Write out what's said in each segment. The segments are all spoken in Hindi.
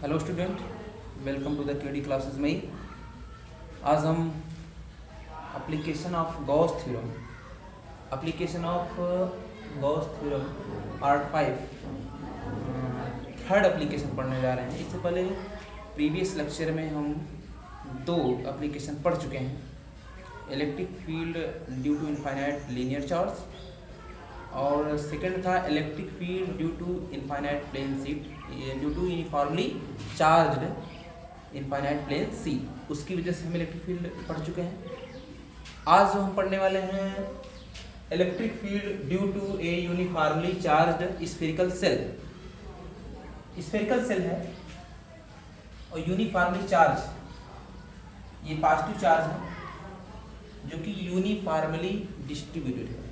Hello student, welcome to the KD classes में। आज हम application of Gauss theorem part 5 third application पढ़ने जा रहे हैं। इससे पहले प्रीवियस लेक्चर में हम दो एप्लीकेशन पढ़ चुके हैं, electric field due to infinite linear charge और सेकंड था electric field due to infinite plane sheet due to uniformly charged infinite plane sheet. उसकी वजह से हम इलेक्ट्रिक फील्ड पढ़ चुके हैं। आज जो हम पढ़ने वाले हैं electric field due to a uniformly charged spherical shell है और यूनिफॉर्मली चार्ज, ये पॉजिटिव चार्ज है जो कि यूनिफॉर्मली डिस्ट्रीब्यूटेड है।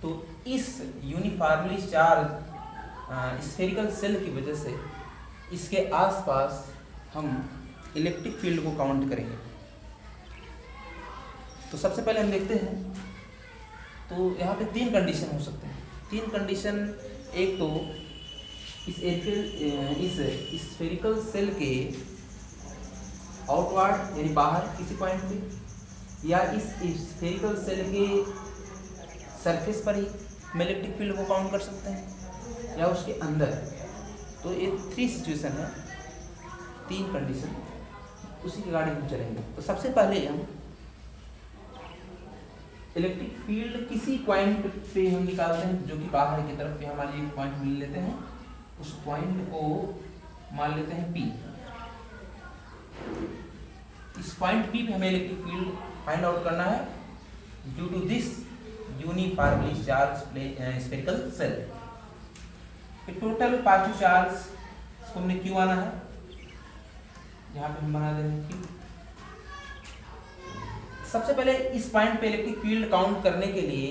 तो इस यूनिफॉर्मली चार्ज स्फेरिकल सेल की वजह से इसके आसपास हम इलेक्ट्रिक फील्ड को काउंट करेंगे। तो सबसे पहले हम देखते हैं, तो यहाँ पे तीन कंडीशन हो सकते हैं। तीन कंडीशन, एक तो इस स्फेरिकल सेल के आउटवर्ड यानी बाहर किसी पॉइंट पे, या इस स्फेरिकल सेल के सरफेस पर ही हम इलेक्ट्रिक फील्ड को काउंट कर सकते हैं, या उसके अंदर। तो ये थ्री सिचुएशन है, तीन कंडीशन, उसी के गाड़ी हम चलेंगे। तो सबसे पहले हम इलेक्ट्रिक फील्ड किसी पॉइंट पे हम निकालते हैं जो कि बाहर की तरफ पे हमारे एक पॉइंट मिल लेते हैं, उस पॉइंट को मान लेते हैं P। इस पॉइंट P पे हमें इलेक्ट्रिक फील्ड फाइंड आउट करना है due to this uniformly charge spherical shell. Total positive charge इसको हमने Q आना है, यहाँ पे हम बना देंगे Q। सबसे पहले इस पॉइंट पे इलेक्ट्रिक फील्ड काउंट करने के लिए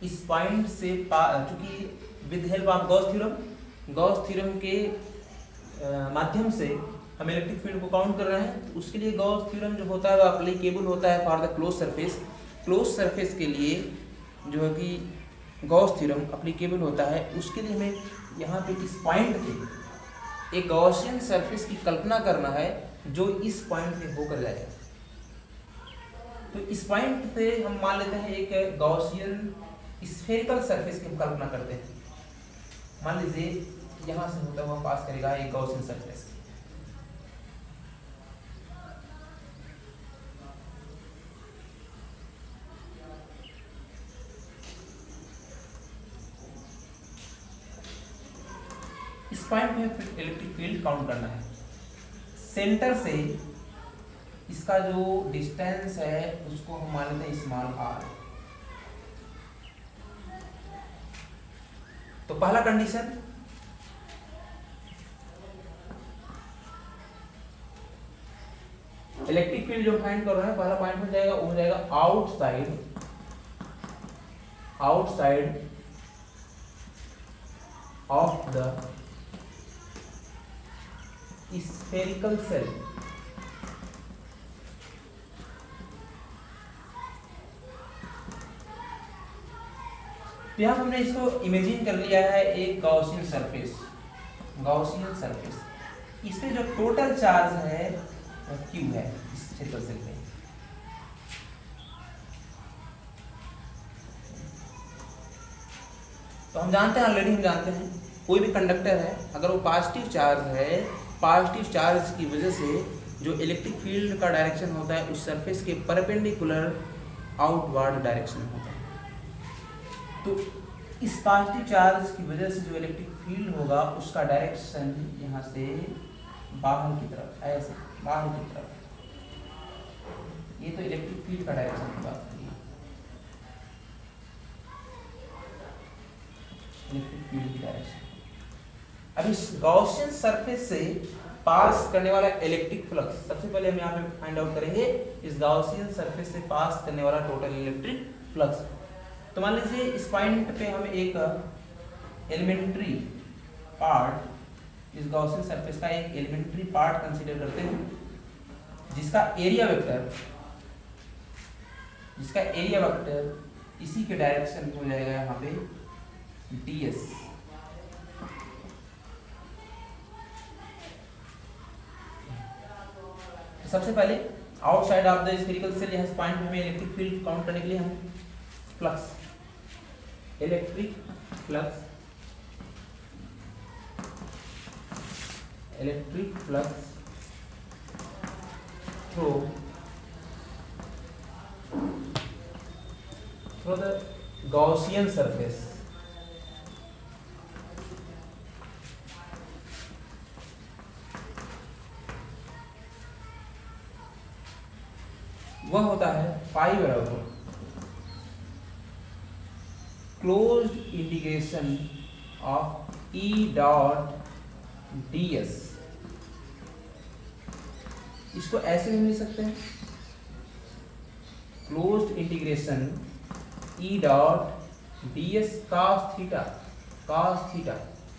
इस पॉइंट से, चूंकि with help of Gauss theorem के माध्यम से हम इलेक्ट्रिक फील्ड को काउंट कर रहे हैं, तो उसके लिए गॉस थ्योरम जो होता है वो एप्लीकेबल होता है फॉर द क्लोज सरफेस के लिए, जो है कि गॉस थ्योरम एप्लीकेबल होता है। उसके लिए हमें यहाँ पे इस पॉइंट पे एक गॉसियन सरफेस की कल्पना करना है जो इस पॉइंट पे होकर जाएगा। तो इस पॉइंट पे हम मान लेते हैं एक गॉसियन स्फेरिकल सरफेस की हम कल्पना करते हैं। मान लीजिए यहाँ से होता हुआ पास करेगा एक गॉसियन सरफेस। इस पॉइंट में इलेक्ट्रिक फील्ड काउंट करना है। सेंटर से इसका जो डिस्टेंस है उसको हम मान लेते हैं स्मॉल r। तो पहला कंडीशन, इलेक्ट्रिक फील्ड जो फाइंड कर रहे हैं, पहला पॉइंट हो जाएगा, वो हो जाएगा outside of the spherical cell. यहाँ हमने इसको इमेजिन कर लिया है एक गॉसियन सरफेस। इस पे जो टोटल चार्ज है Q है इस स्फेरिकल सेल पे। तो हम जानते हैं, ऑलरेडी हम जानते हैं, कोई भी कंडक्टर है अगर वो पॉजिटिव चार्ज है, पॉजिटिव चार्ज की वजह से जो इलेक्ट्रिक फील्ड का डायरेक्शन होता है उस सरफेस के परपेंडिकुलर आउटवर्ड डायरेक्शन होता है। तो इस पॉजिटिव चार्ज की वजह से जो इलेक्ट्रिक फील्ड होगा उसका डायरेक्शन यहाँ से बाहर की तरफ, ऐसे बाहर की तरफ। ये तो इलेक्ट्रिक फील्ड का डायरेक्शन की बात करिए, इलेक्ट्रिक फील्ड की डायरेक्शन। अब इस गॉसियन सरफेस से पास करने वाला इलेक्ट्रिक फ्लक्स, सबसे पहले हम यहाँ पे फाइंड आउट करेंगे इस गॉसियन सरफेस से पास करने वाला टोटल इलेक्ट्रिक फ्लक्स। तो मान लीजिए इस पॉइंट पे हम एक एलिमेंट्री पार्ट, इस गॉसियन सरफेस का एक एलिमेंट्री पार्ट कंसीडर करते हैं जिसका एरिया वेक्टर इसी के डायरेक्शन हो जाएगा यहाँ पे ds। सबसे पहले outside of the spherical cell यहाँ पॉइंट में हमें इलेक्ट्रिक फील्ड काउंट करने के लिए हम flux, electric flux through the Gaussian surface, वह होता है पाई बराबर closed integration of E dot ds। इसको ऐसे भी लिख सकते हैं, closed integration E dot ds cos theta, cos theta.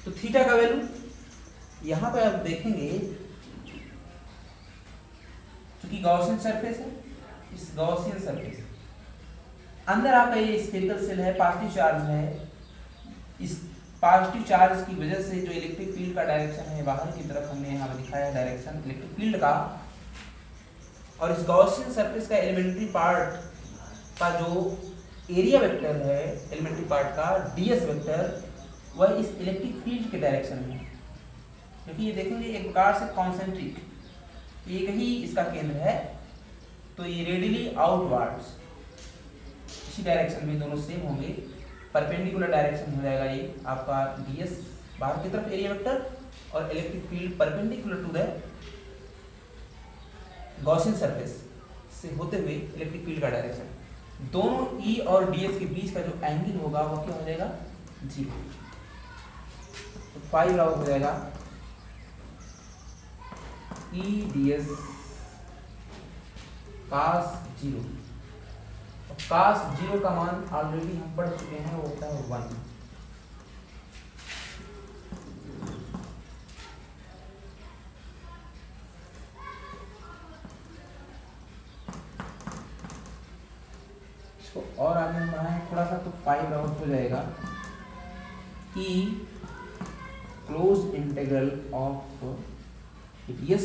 तो थीटा का वैल्यू यहां पे आप देखेंगे, क्योंकि गॉसियन सरफेस है, इस गॉसियन सरफेस अंदर आपका ये स्फेरिकल सेल है, पॉजिटिव चार्ज है। इस पॉजिटिव चार्ज की वजह से जो इलेक्ट्रिक फील्ड का डायरेक्शन है बाहर की तरफ, हमने यहाँ दिखाया है डायरेक्शन इलेक्ट्रिक फील्ड का। और इस गॉसियन सरफेस का एलिमेंट्री पार्ट का जो एरिया वेक्टर है, एलिमेंट्री पार्ट का ds वेक्टर, वह इस इलेक्ट्रिक फील्ड के डायरेक्शन में, क्योंकि ये देखेंगे एक प्रकार से कॉन्सेंट्रिक, एक ही इसका केंद्र है, तो ये रेडियली आउटवर्ड्स इसी डायरेक्शन में दोनों सेम होंगे। परपेंडिकुलर डायरेक्शन हो जाएगा ये आपका ds बाहर की तरफ एरिया वेक्टर, और electric field perpendicular to the Gaussian surface से होते हुए इलेक्ट्रिक फील्ड का डायरेक्शन। दोनों E और ds के बीच का जो एंगल होगा वो क्या हो जाएगा, 0। तो फाई बराबर हो जाएगा E ds cos 0। cos 0 का मान ऑलरेडी हम पढ़ चुके हैं, वो होता है 1। इसको और आगे हम बढ़ाएं थोड़ा सा, तो पाई बराबर हो जाएगा E close integral of ds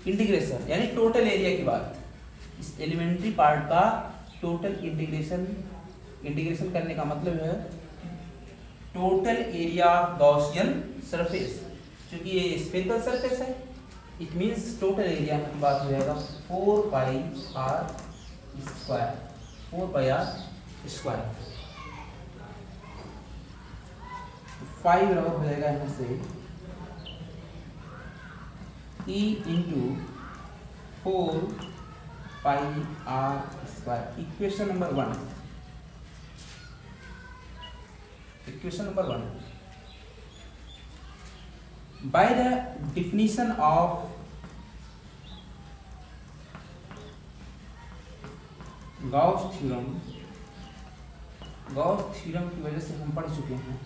integration, यानी टोटल एरिया की बात, इस एलिमेंट्री पार्ट का टोटल इंटीग्रेशन करने का मतलब है total area of Gaussian surface. क्योंकि ये स्फेरिकल सरफेस है, इट मींस टोटल एरिया की बात हो जाएगा 4 pi r square, 4 pi r square. 5 बराबर हो जाएगा यहाँ से E into 4 pi r square. Equation number 1, equation number 1, by the definition of Gauss theorem, Gauss theorem की वजह से हम पढ़ चुके हैं,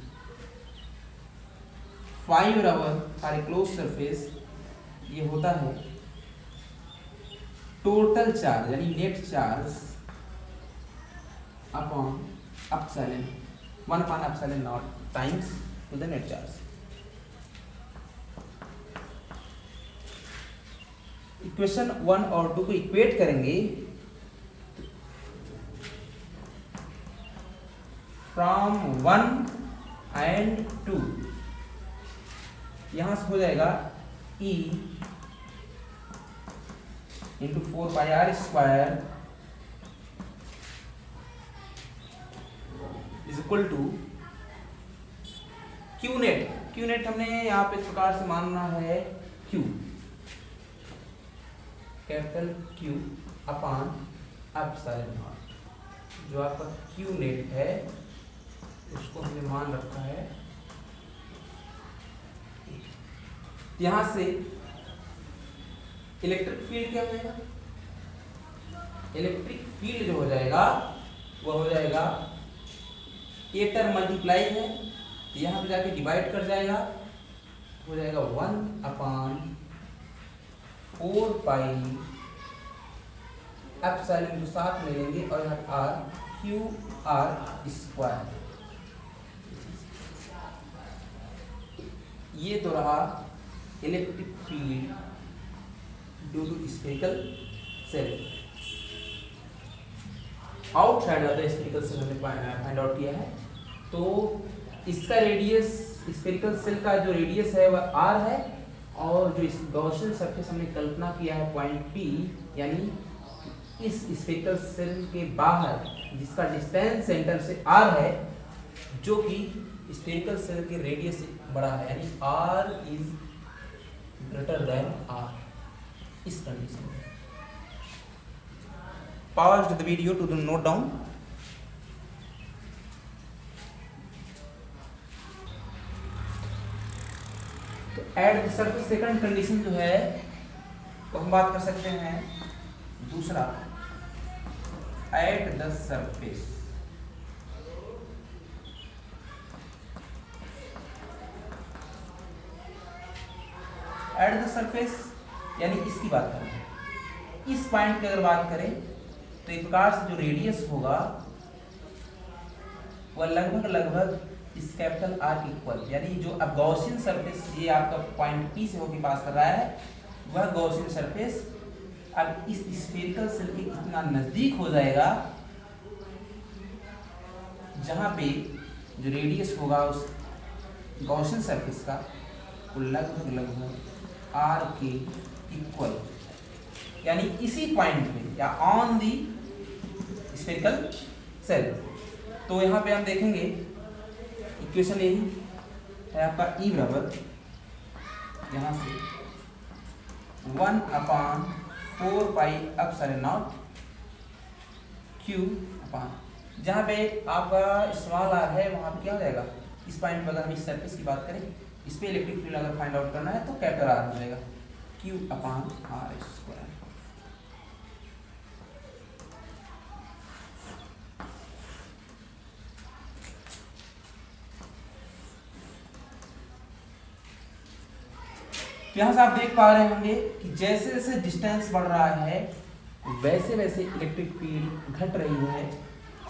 5 बराबर फॉर ए क्लोज सरफेस ये होता है टोटल चार्ज यानी net charge upon epsilon 1 upon epsilon naught times to the net charge. Equation 1 और 2 को इक्वेट करेंगे, फ्रॉम 1 एंड 2 यहां से हो जाएगा E into 4 pi r square is equal to Q net. Q net हमने यहाँ पे इस प्रकार से मानना है Q, capital Q upon epsilon naught. जो आपका Q नेट है उसको हमने मान रखा है, यहां से इलेक्ट्रिक फील्ड क्या हो जाएगा, इलेक्ट्रिक फील्ड जो हो जाएगा वह हो जाएगा ए टर्म मल्टीप्लाई है, यहां पे जाके डिवाइड कर जाएगा, हो जाएगा 1 अपॉन 4 पाई एप्सिलॉन को साथ में लेंगे और यहाँ r क्यू आर स्क्वायर ये तो रहा electric field due to spherical shell. Outside of the spherical shell हमने फाइंड आउट किया है। तो इसका रेडियस, स्फेरिकल सेल का जो रेडियस है वह r है, और जो इस गॉसियन सरफेस हमने कल्पना किया है पॉइंट P, यानी इस स्फेरिकल सेल के बाहर जिसका डिस्टेंस सेंटर से r है, जो कि स्फेरिकल सेल के रेडियस से बड़ा है, यानी r is greater than r। इस कंडीशन में pause the video to note down। तो at the surface second condition जो है तो हम बात कर सकते हैं दूसरा, at the surface. At the surface यानी इसकी बात करें, इस पॉइंट की अगर बात करें तो एक प्रकार से जो रेडियस होगा वह लगभग इस कैपिटल R इक्वल, यानी जो अब गॉसियन सरफेस ये आपका पॉइंट P से होकर पास कर रहा है, वह गॉसियन सरफेस अब इस स्फेरिकल सेल के इतना नजदीक हो जाएगा जहां पे जो रेडियस होगा उस गॉसियन सरफेस का वो लगभग R के इक्वल, यानी इसी पॉइंट पे या ऑन दी स्फेरिकल सेल। तो यहाँ पे हम देखेंगे इक्वेशन यही है आपका E बराबर यहाँ से 1/4 पाई एप्सिलॉन नॉट Q अपान, जहाँ पे आपका स्मॉल r है वहाँ पे क्या हो जाएगा, इस पॉइंट पर अगर हम इस सरफेस की बात करें, इस पे इलेक्ट्रिक फील्ड अगर फाइंड आउट करना है तो कैपिटल R हो जाएगा Q अपान R स्क्वायर। यहाँ से आप देख पा रहे होंगे कि जैसे जैसे डिस्टेंस बढ़ रहा है वैसे वैसे इलेक्ट्रिक फील्ड घट रही है,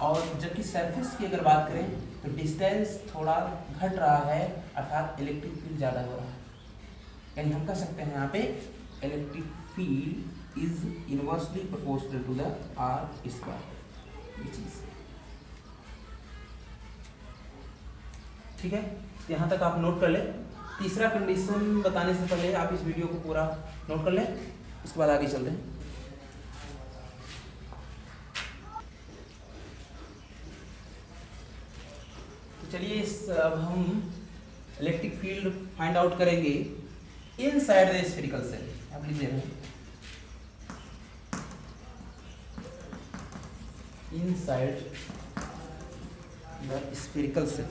और जबकि सरफेस की अगर बात करें तो डिस्टेंस थोड़ा घट रहा है, अर्थात इलेक्ट्रिक फील्ड ज़्यादा हो रहा है। यानी हम कह सकते हैं यहाँ पे electric field is inversely proportional to the R square, ये चीज़ ठीक है। यहाँ तक आप नोट कर ले। तीसरा कंडीशन बताने से पहले आप इस वीडियो को पूरा नोट कर लें, उसके बाद आगे चलते हैं। तो चलिए अब हम इलेक्ट्रिक फील्ड फाइंड आउट करेंगे इनसाइड द स्फेरिकल सेल। आप लिख दे रहे हैं inside the spherical cell.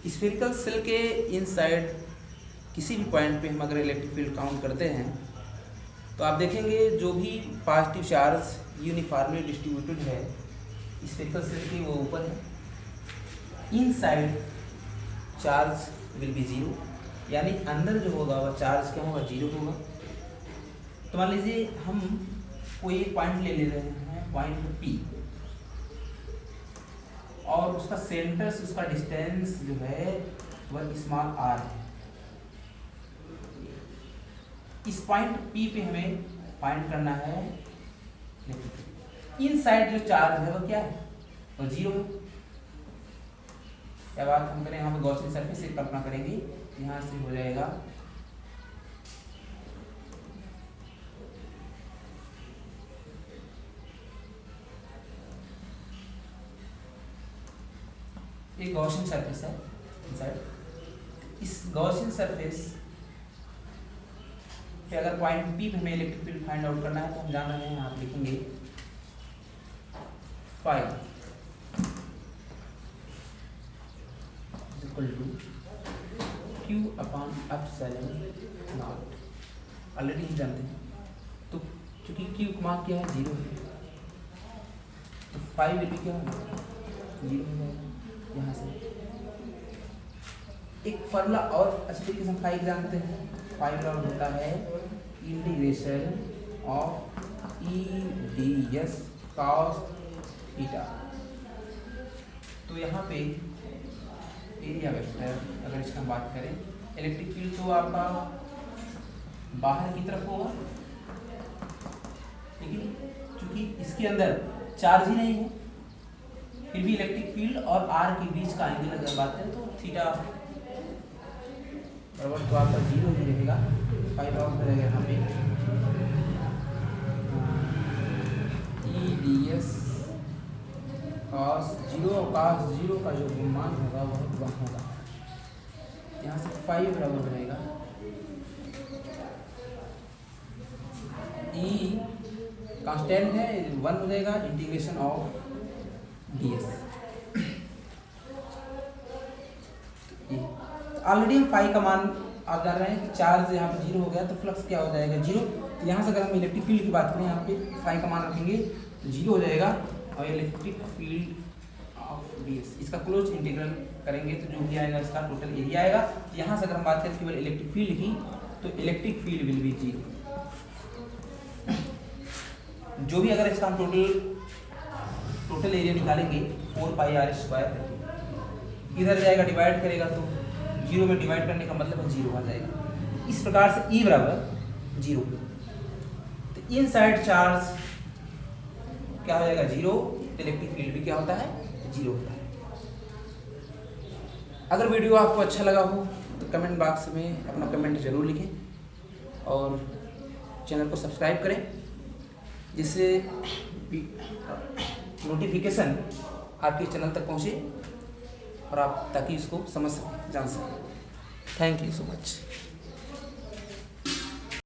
Spherical shell के इनसाइड किसी भी पॉइंट पे हम अगर इलेक्ट्रिक फील्ड काउंट करते हैं तो आप देखेंगे जो भी पॉजिटिव चार्ज यूनिफॉर्मली डिस्ट्रीब्यूटेड है स्फेरिकल सेल के वो ऊपर है। Inside charge will be zero, यानी अंदर जो होगा वह चार्ज क्या होगा, जीरो होगा। तो मान लीजिए हम कोई एक पॉइंट ले रहे हैं, पॉइंट P, और उसका सेंटर से उसका डिस्टेंस जो है वह स्मॉल r है। इस पॉइंट P पे हमें फाइंड करना है इनसाइड जो चार्ज है वो क्या है, वो जीरो है। क्या बात हम करें, यहाँ पे गॉसियन सरफेस से कल्पना करेंगे, यहाँ से हो जाएगा एक गॉसियन सरफेस है इनसाइड। इस गॉसियन सरफेस पे अगर पॉइंट P पे हमें इलेक्ट्रिक फील्ड फाइंड आउट करना है तो हम जान रहे हैं, आप लिखेंगे phi equal to Q upon epsilon naught. Already हम जानते हैं, तो चूंकि Q का मान क्या है, जीरो है, तो फाई विल भी क्या होगा, जीरो हो जाएगा। यहाँ से एक फार्मूला और अच्छे तरीके से फाई जानते हैं। फाई बराबर होता है integration of E D S cos theta. तो यहाँ पे एरिया वेक्टर अगर इसका हम बात करें, इलेक्ट्रिक फील्ड तो आपका बाहर की तरफ होगा, लेकिन चूंकि इसके अंदर चार्ज ही नहीं है, फिर भी इलेक्ट्रिक फील्ड और आर के बीच का एंगल अगर बात करें तो थीटा बराबर तो आपका 0 ही रहेगा। फाइव आउट रहेगा यहाँ पे E D S cos 0 cos 0 का जो मान होगा वह 1 होगा। यहाँ से 5 बराबर रहेगा ई कांस्टेंट है 1 हो जाएगा integration of D S. Already हम फाई का मान आप जान रहे हैं कि चार्ज यहाँ पे 0 हो गया तो फ्लक्स क्या हो जाएगा 0। तो यहाँ से अगर हम इलेक्ट्रिक फील्ड की बात करें, यहाँ पे फाई का मान रखेंगे तो 0 हो जाएगा और electric field of D S इसका क्लोज इंटीग्रल करेंगे तो जो भी आएगा इसका टोटल एरिया आएगा। तो यहाँ से अगर हम बात करें केवल इलेक्ट्रिक फील्ड की तो इलेक्ट्रिक फील्ड विल बी 0। जो भी अगर इसका हम टोटल एरिया निकालेंगे 4πr², इधर जाएगा डिवाइड करेगा तो 0 में डिवाइड करने का मतलब है 0 आ जाएगा। इस प्रकार से E बराबर 0। तो इनसाइड चार्ज क्या हो जाएगा 0, इलेक्ट्रिक फील्ड भी क्या होता है 0 होता है। अगर वीडियो आपको अच्छा लगा हो तो कमेंट बॉक्स में अपना कमेंट जरूर लिखें और चैनल को सब्सक्राइब करें, जिससे नोटिफिकेशन आपके चैनल तक पहुंचे और आप ताकि इसको समझ सकें, जान सकें। Thank you so much.